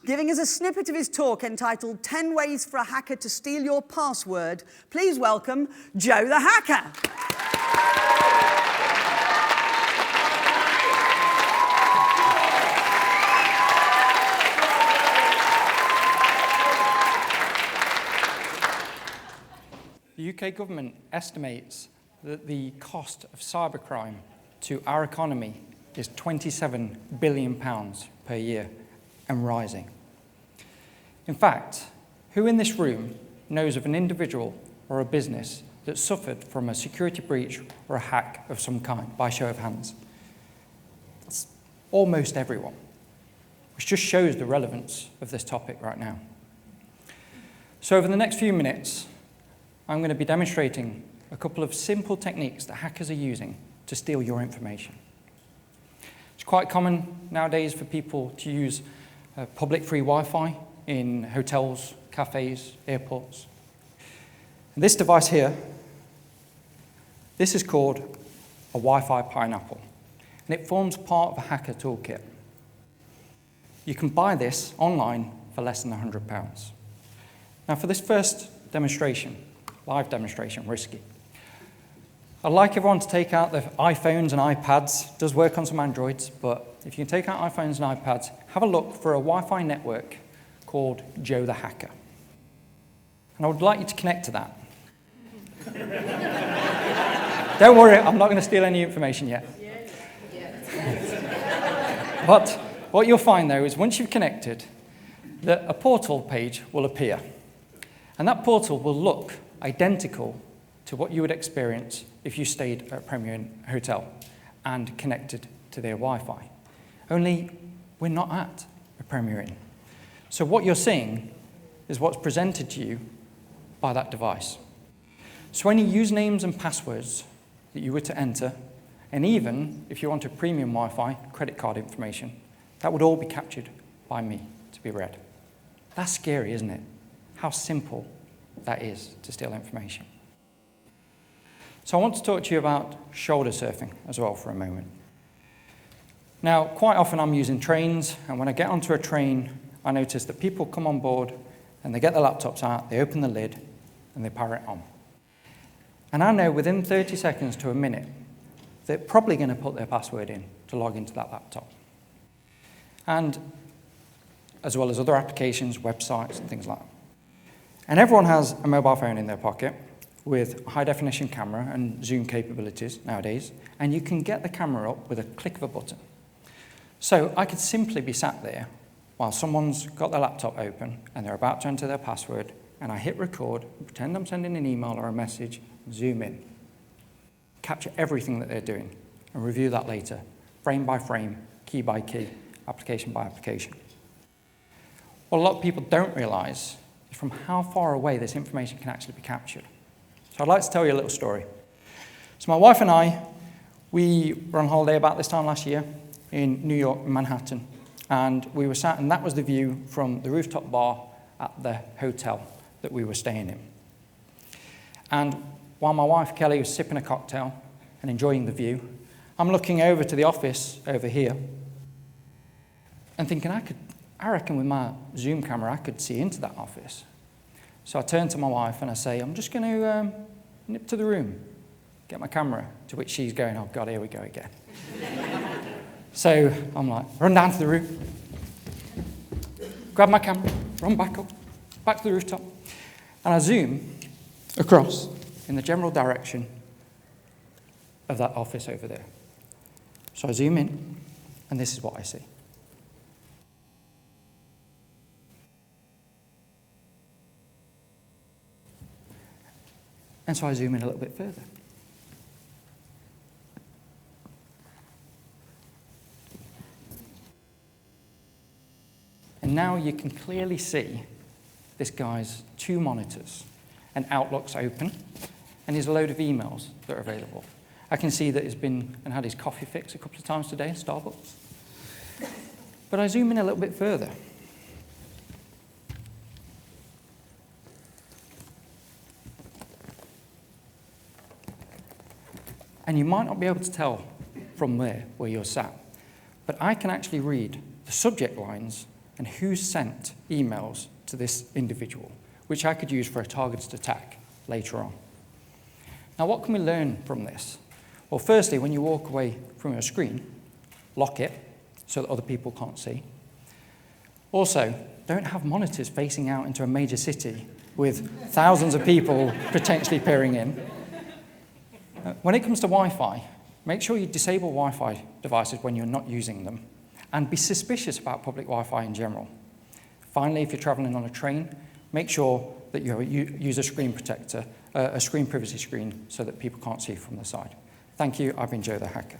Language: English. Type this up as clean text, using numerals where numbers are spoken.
Giving us a snippet of his talk entitled 10 Ways for a Hacker to Steal Your Password, please welcome Joe the Hacker. The UK government estimates that the cost of cybercrime to our economy is £27 billion per year and rising. In fact, who in this room knows of an individual or a business that suffered from a security breach or a hack of some kind, by show of hands? It's almost everyone, which just shows the relevance of this topic right now. So over the next few minutes, I'm going to be demonstrating a couple of simple techniques that hackers are using to steal your information. It's quite common nowadays for people to use public free Wi-Fi in hotels, cafes, airports. And this device here, this is called a Wi-Fi Pineapple, and it forms part of a hacker toolkit. You can buy this online for less than £100. Now for this first demonstration, live demonstration, risky, I'd like everyone to take out the iPhones and iPads. It does work on some Androids, but if you can take out iPhones and iPads, have a look for a Wi-Fi network called Joe the Hacker. And I would like you to connect to that. Don't worry, I'm not going to steal any information yet. But what you'll find, though, is once you've connected, that a portal page will appear. And that portal will look identical to what you would experience if you stayed at a Premier Inn hotel and connected to their Wi-Fi. Only we're not at a Premier Inn. So what you're seeing is what's presented to you by that device. So any usernames and passwords that you were to enter, and even if you wanted premium Wi-Fi, credit card information, that would all be captured by me to be read. That's scary, isn't it? How simple that is to steal information. So I want to talk to you about shoulder surfing as well for a moment. Now, quite often I'm using trains, and when I get onto a train, I notice that people come on board and they get their laptops out, they open the lid, and they power it on. And I know within 30 seconds to a minute, they're probably going to put their password in to log into that laptop. And as well as other applications, websites, and things like that. And everyone has a mobile phone in their pocket with high-definition camera and zoom capabilities nowadays, and you can get the camera up with a click of a button. So I could simply be sat there while someone's got their laptop open and they're about to enter their password, and I hit record, pretend I'm sending an email or a message, zoom in, capture everything that they're doing, and review that later, frame by frame, key by key, application by application. What a lot of people don't realize is from how far away this information can actually be captured. So I'd like to tell you a little story. So my wife and I, we were on holiday about this time last year in New York, Manhattan, and we were sat, and that was the view from the rooftop bar at the hotel that we were staying in. And while my wife, Kelly, was sipping a cocktail and enjoying the view, I'm looking over to the office over here and thinking, I reckon with my Zoom camera, I could see into that office. So I turn to my wife and I say, I'm just going to nip to the room, get my camera, to which she's going, oh God, here we go again. So I'm like, run down to the room, grab my camera, run back up, back to the rooftop, and I zoom across in the general direction of that office over there. So I zoom in, and this is what I see. And so I zoom in a little bit further. And now you can clearly see this guy's 2 monitors, and Outlook's open, and there's a load of emails that are available. I can see that he's been and had his coffee fix a couple of times today at Starbucks. But I zoom in a little bit further. And you might not be able to tell from there where you're sat, but I can actually read the subject lines and who sent emails to this individual, which I could use for a targeted attack later on. Now, what can we learn from this? Well, firstly, when you walk away from your screen, lock it so that other people can't see. Also, don't have monitors facing out into a major city with thousands of people potentially peering in. When it comes to Wi-Fi, make sure you disable Wi-Fi devices when you're not using them, and be suspicious about public Wi-Fi in general. Finally, if you're traveling on a train, make sure that you use a screen protector, a screen privacy screen, so that people can't see from the side. Thank you. I've been Joe the Hacker.